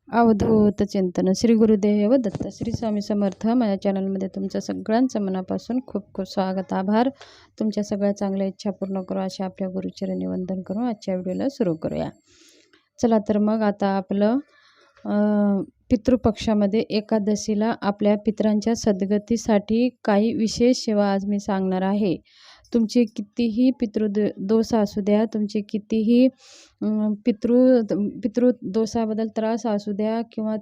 अवधूत चिंतन श्री गुरुदेव दत्त श्री स्वामी समर्थ. माझ्या चॅनलमध्ये तुमचं सगळ्यांचं मनापासून खूप खूप स्वागत, आभार. तुमच्या सगळ्या चांगल्या इच्छा पूर्ण करू अशा आपल्या गुरुचरणी वंदन करून आजच्या व्हिडिओला सुरू करूया. चला तर मग आता आपलं पितृपक्षामध्ये एकादशीला आपल्या पितरांच्या सद्गतीसाठी काही विशेष सेवा आज मी सांगणार आहे. तुमचे कितीही दोष असू द्या, तुमचे कितीही पितृदोषाबद्दल त्रास असू द्या, किंवा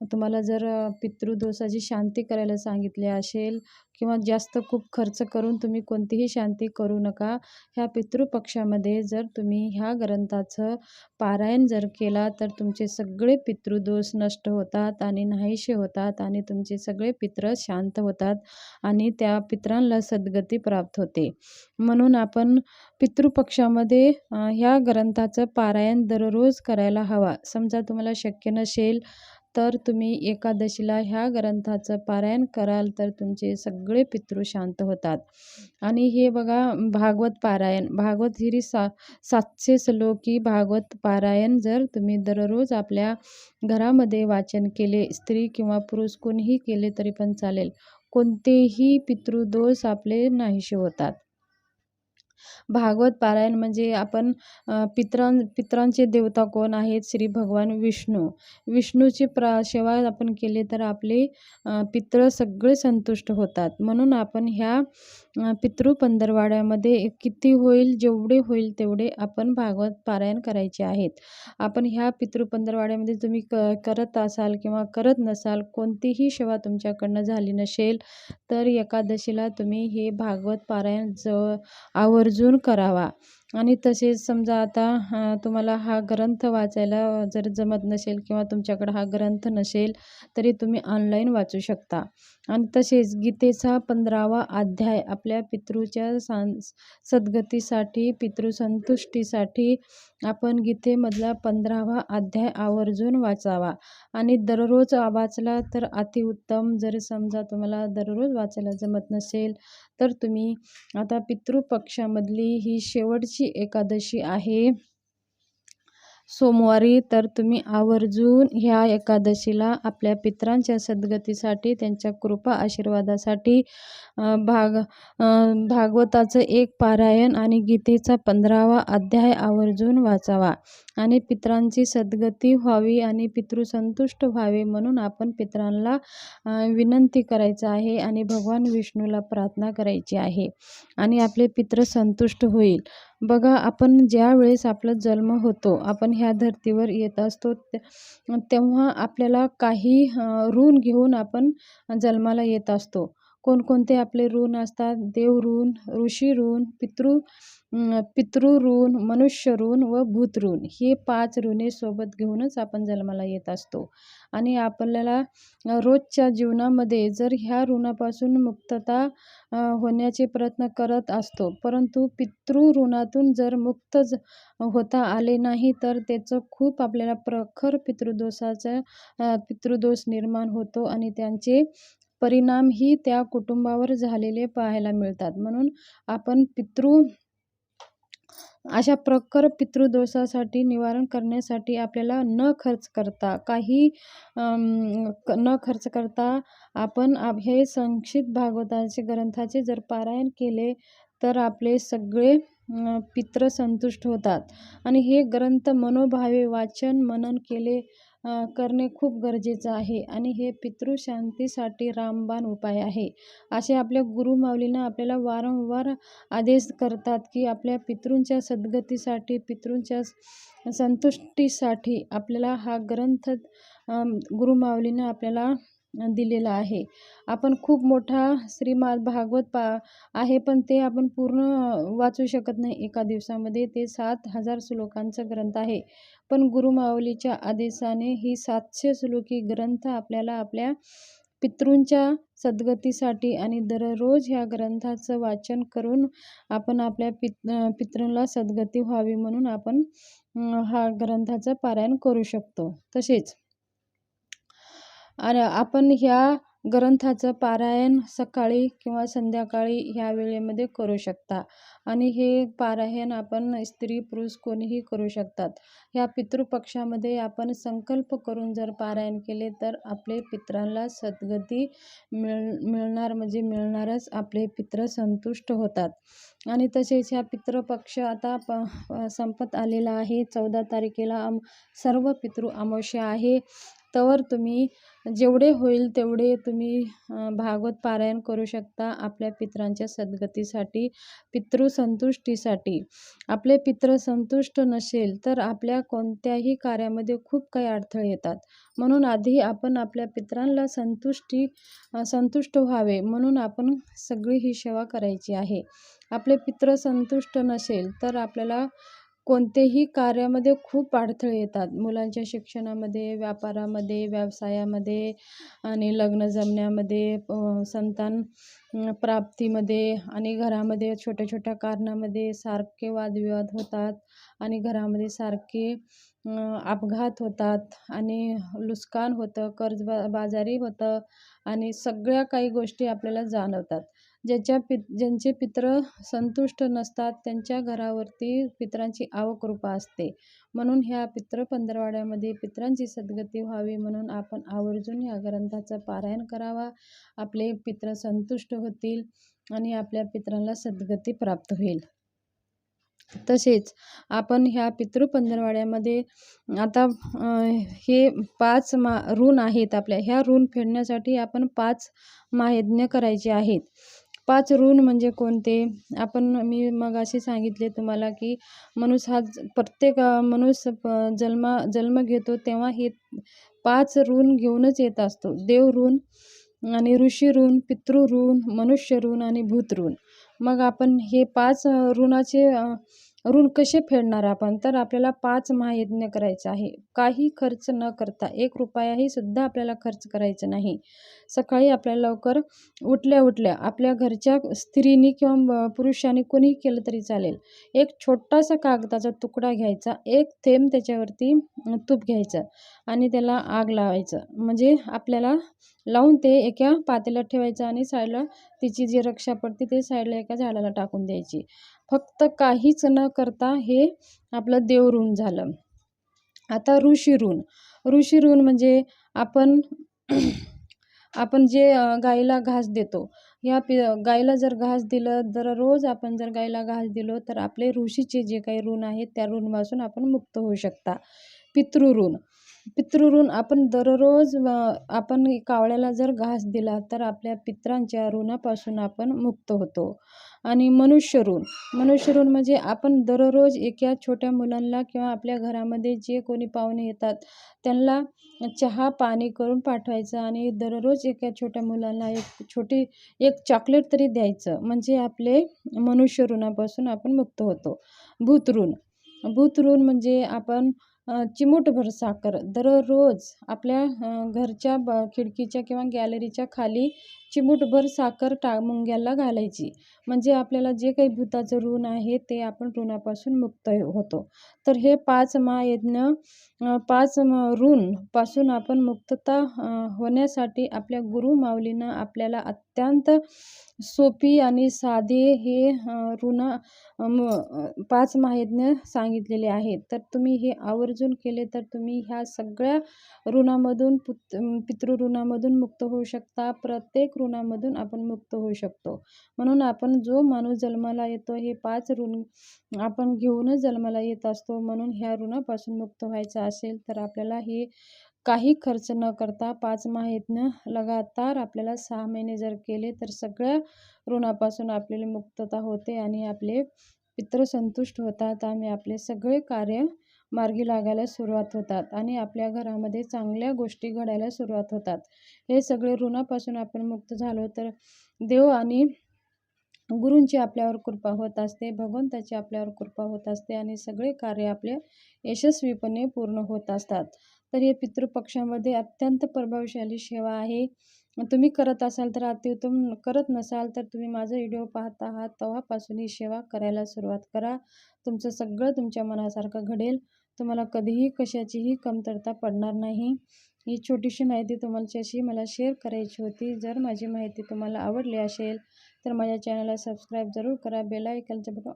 तुम्हाला जर पितृदोषाची शांती करायला सांगितले असेल, किंवा जास्त खूप खर्च करून तुम्ही कोणतीही शांती करू नका. ह्या पितृपक्षामध्ये जर तुम्ही ह्या ग्रंथाचं पारायण जर केला तर तुमचे सगळे पितृदोष नष्ट होतात आणि नाहीसे होतात, आणि तुमचे सगळे पितृ शांत होतात आणि त्या पितरांना सद्गती प्राप्त होते. म्हणून आपण पितृपक्षामध्ये ह्या ग्रंथाचं पारायण दररोज करायला हवा. समजा तुम्हाला शक्य नसेल तर तुम्ही एकादशीला ह्या ग्रंथाचं पारायण कराल तर तुमचे सगळे पितृ शांत होतात. आणि हे बघा, भागवत पारायण, भागवत हिरी 700 श्लोकी भागवत पारायण जर तुम्ही दररोज आपल्या घरामध्ये वाचन केले, स्त्री किंवा पुरुष कोणीही केले तरी पण चालेल, कोणतेही पितृदोष आपले नाहीसे होतात. भागवत पारायण म्हणजे आपण पितरांचे देवता कोण आहेत? श्री भगवान विष्णू. विष्णूची सेवा आपण केली तर आपले पितृ सगळे संतुष्ट होतात. म्हणून आपण ह्या पितृ पंधरवाड्यामध्ये किती होईल, जेवढे होईल तेवढे आपण भागवत पारायण करायचे आहेत. आपण ह्या पितृ पंधरवाड्यामध्ये तुम्ही करत असाल किंवा करत नसाल, कोणतीही सेवा तुमच्याकडनं झाली नसेल तर एकादशीला तुम्ही हे भागवत पारायण आवर्जून करावा. आणि तसेच समजा आता तुम्हाला हा ग्रंथ वाचायला जर जमत नसेल किंवा तुमच्याकडे हा ग्रंथ नसेल तरी तुम्ही ऑनलाईन वाचू शकता. आणि तसेच गीतेचा 15वा अध्याय आपल्या पितृच्या सद्गतीसाठी, पितृसंतुष्टीसाठी आपण गीतेमधला 15वा अध्याय आवर्जून वाचावा. आणि दररोज वाचला तर अतिउत्तम. जर समजा तुम्हाला दररोज वाचायला जमत नसेल तर तुम्ही आता पितृपक्षामधली ही शेवटची एकादशी आहे सोमवारी, तर तुम्ही आवर्जून ह्या एकादशीला आपल्या पितरांच्या सद्गतीसाठी, त्यांच्या कृपा आशीर्वादासाठी भागवताचं एक पारायण आणि गीतेचा 15वा अध्याय आवर्जून वाचावा. आणि पितरांची सद्गती व्हावी आणि पितृसंतुष्ट व्हावे म्हणून आपण पितरांना विनंती करायचं आहे आणि भगवान विष्णूला प्रार्थना करायची आहे आणि आपले पितृ संतुष्ट होईल. बघा, आपण ज्या वेळेस आपला जन्म होतो, आपण ह्या धर्तीवर येत असतो, तेव्हा आपल्याला काही ऋण घेऊन आपण जन्माला येत असतो. कोणकोणते आपले ऋण असतात? देव ऋण, ऋषी ऋण, पितृ ऋण, मनुष्य ऋण व भूत ऋण. हे 5 ऋणे सोबत घेऊनच आपण जन्माला येत असतो. आणि आपल्याला रोजच्या जीवनामध्ये जर ह्या ऋणापासून मुक्तता होण्याचे प्रयत्न करत असतो, परंतु पितृ ऋणातून जर मुक्त होता आले नाही तर त्याचं खूप आपल्याला प्रखर पितृदोष निर्माण होतो आणि त्यांचे परिणामही त्या कुटुंबावर झालेले पाहायला मिळतात. म्हणून आपण अशा प्रखर पितृदोषासाठी निवारण करण्यासाठी आपल्याला न खर्च करता आपण हे संक्षिप्त भागवताचे ग्रंथाचे जर पारायण केले तर आपले सगळे पितृ संतुष्ट होतात. आणि हे ग्रंथ मनोभावे वाचन मनन करणे खूप गरजेचं आहे. आणि हे पितृशांतीसाठी रामबाण उपाय आहे. असे आपल्या गुरुमाऊलींना आपल्याला वारंवार आदेश करतात की आपल्या पितृंच्या सद्गतीसाठी, पितृंच्या संतुष्टीसाठी आपल्याला हा ग्रंथ गुरुमाऊलींना आपल्याला दिलेला आहे. आपण खूप मोठा श्रीमद भागवत आहे, पण ते आपण पूर्ण वाचू शकत नाही एका दिवसामध्ये. ते 7000 श्लोकांचा ग्रंथ आहे. पण गुरुमाऊलीच्या आदेशाने ही 700 श्लोकी ग्रंथ आपल्याला आपल्या पितृंच्या सद्गतीसाठी आणि दररोज ह्या ग्रंथाचं वाचन करून आपण आपल्या पितृंना सद्गती व्हावी म्हणून आपण हा ग्रंथाचं पारायण करू शकतो. तसेच आपण ह्या ग्रंथाचं पारायण सकाळी किंवा संध्याकाळी ह्या वेळेमध्ये करू शकता. आणि हे पारायण आपण स्त्री पुरुष कोणीही करू शकतात. ह्या पितृपक्षामध्ये आपण संकल्प करून जर पारायण केले तर आपले पितरांना सद्गती मिळणार म्हणजे मिळणारच. आपले पितृ संतुष्ट होतात. आणि तसेच ह्या पितृपक्ष आता संपत आलेला आहे. 14 तारखेला सर्व पितृ अमावस्या आहे. तर तुम्ही जेवढे होईल तेवढे तुम्ही भागवत पारायण करू शकता आपल्या पितरांच्या सद्गतीसाठी, पितृसंतुष्टीसाठी. आपले पितृ संतुष्ट नसेल तर आपल्या कोणत्याही कार्यामध्ये खूप काही अडथळे येतात. म्हणून आधी आपण आपल्या पितरांना संतुष्ट व्हावे म्हणून आपण सगळी ही सेवा करायची आहे. आपले पितृ संतुष्ट नसेल तर आपल्याला कोणतेही कार्यामध्ये खूप अडथळे येतात. मुलांच्या शिक्षणामध्ये, व्यापारामध्ये, व्यवसायामध्ये आणि लग्न जमण्यामध्ये, संतान प्राप्तीमध्ये आणि घरामध्ये छोट्या-छोट्या कारणामध्ये सारखे वादविवाद होतात आणि घरामध्ये सारखे अपघात होतात आणि नुकसान होतं, कर्जबाजारी होतं आणि सगळ्या काही गोष्टी आपल्याला जाणवतात. ज्यांचे पितृ संतुष्ट नसतात त्यांच्या घरावरती पितरांची आवकृपा असते. म्हणून ह्या पितृ पंधरवड्यामध्ये पितरांची सद्गती व्हावी म्हणून आपण आवर्जून ह्या ग्रंथाचं पारायण करावा. आपले पितृ संतुष्ट होतील आणि आपल्या पितरांना सद्गती प्राप्त होईल. तसेच आपण ह्या पितृ पंधरवड्यामध्ये आता हे 5 ऋण आहेत आपल्या. ह्या ऋण फेडण्यासाठी आपण 5 महायज्ञ करायचे आहेत. 5 ऋण म्हणजे कोणते? मी मगाशी सांगितले तुम्हाला की प्रत्येक मनुष्य जन्म घेतो तेव्हा हे 5 ऋण घेऊनच येत असतो. देव ऋण आणि ऋषी ऋण, पितृ ऋण, मनुष्य ऋण आणि भूत ऋण. मग आपण हे 5 ऋण कसे फेडणार आपण? तर आपल्याला 5 महायज्ञ करायचं आहे. काही खर्च न करता, 1 रुपयाही सुद्धा आपल्याला खर्च करायचा नाही. सकाळी आपल्याला लवकर उठल्या आपल्या घरच्या स्त्रीनी किंवा पुरुषांनी कोणीही केलं तरी चालेल. एक छोटासा कागदाचा तुकडा घ्यायचा, 1 थेंब त्याच्यावरती तूप घ्यायचं आणि त्याला आग लावायचं. म्हणजे आपल्याला लावून ते एका पातेल्यात ठेवायचं आणि साईडला तिची जी रक्षा पडते ते साईडला एका झाडाला टाकून द्यायची. फक्त काहीच न करता हे आपलं देव ऋण झालं. आता ऋषी ऋण. ऋषी ऋण म्हणजे आपण जे गाईला घास देतो. गाईला जर घास दिलं, दररोज आपण जर गाईला घास दिलो तर आपले ऋषीचे जे काही ऋण आहेत त्या ऋणापासून आपण मुक्त होऊ शकता. पितृऋण. पितृऋण आपण दररोज आपण कावळ्याला जर घास दिला तर आपल्या पितरांच्या ऋणापासून आपण मुक्त होतो. आणि मनुष्य ऋण. मनुष्य ऋण म्हणजे आपण दररोज एका छोट्या मुलांना किंवा आपल्या घरामध्ये जे कोणी पाहुणे येतात त्यांना चहा पाणी करून पाठवायचं आणि दररोज एका छोट्या मुलांना एक चॉकलेट तरी द्यायचं. म्हणजे आपले मनुष्य ऋणापासून आपण मुक्त होतो. भूत ऋण. भूत ऋण म्हणजे आपण चिमूटभर साखर दररोज आपल्या घरच्या खिडकीच्या किंवा गॅलरीच्या खाली चिमूटभर साखर मुंग्याला घालायची. म्हणजे आपल्याला जे काही भूताचं ऋण आहे ते आपण ऋणापासून मुक्त होतो. तर हे 5 महायज्ञ 5 ऋण पासून आपण मुक्तता होण्यासाठी आपल्या गुरु माऊलीनं आपल्याला अत्यंत सोपी आणि साधे हे 5 महायज्ञ सांगितलेले आहेत. तर तुम्ही हे आवर्जून केले तर तुम्ही ह्या सगळ्या ऋणामधून पितृ ऋणामधून मुक्त होऊ शकता. प्रत्येक ऋणामधून आपण मुक्त होऊ शकतो. म्हणून आपण जो माणूस जन्माला येतो हे 5 ऋण आपण घेऊनच जन्माला येत असतो. म्हणून ह्या ऋणापासून मुक्त व्हायचं असेल तर आपल्याला हे काही खर्च न करता 5 महायज्ञ लगातार आपल्याला 6 महिने जर केले तर सगळ्या ऋणापासून आपल्याला मुक्तता होते आणि आपले पितृ संतुष्ट होतात आणि आपले सगळे कार्य मार्गी लागायला सुरुवात होतात आणि आपल्या घरामध्ये चांगल्या गोष्टी घडायला सुरुवात होतात. हे सगळे ऋणापासून आपण मुक्त झालो तर देव आणि गुरूंची आपल्यावर कृपा होत असते, भगवंताची आपल्यावर कृपा होत असते आणि सगळे कार्य आपले यशस्वीपणे पूर्ण होत असतात. तर हे पितृपक्षामध्ये अत्यंत प्रभावशाली सेवा आहे. तुम्ही करत असाल तर अतिउत्तम, करत नसाल तर तुम्ही माझा व्हिडिओ पाहत आहात तेव्हापासून ही सेवा करायला सुरुवात करा. तुमचं सगळं तुमच्या मनासारखं घडेल. तुम्हाला कधीही कशाचीही कमतरता पडणार नाही. ही छोटीशी माहिती तुमच्याशी मला शेअर करायची होती. जर माझी माहिती तुम्हाला आवडली असेल तर माझ्या चॅनलला सबस्क्राईब जरूर करा. Bell आयकॉनचं button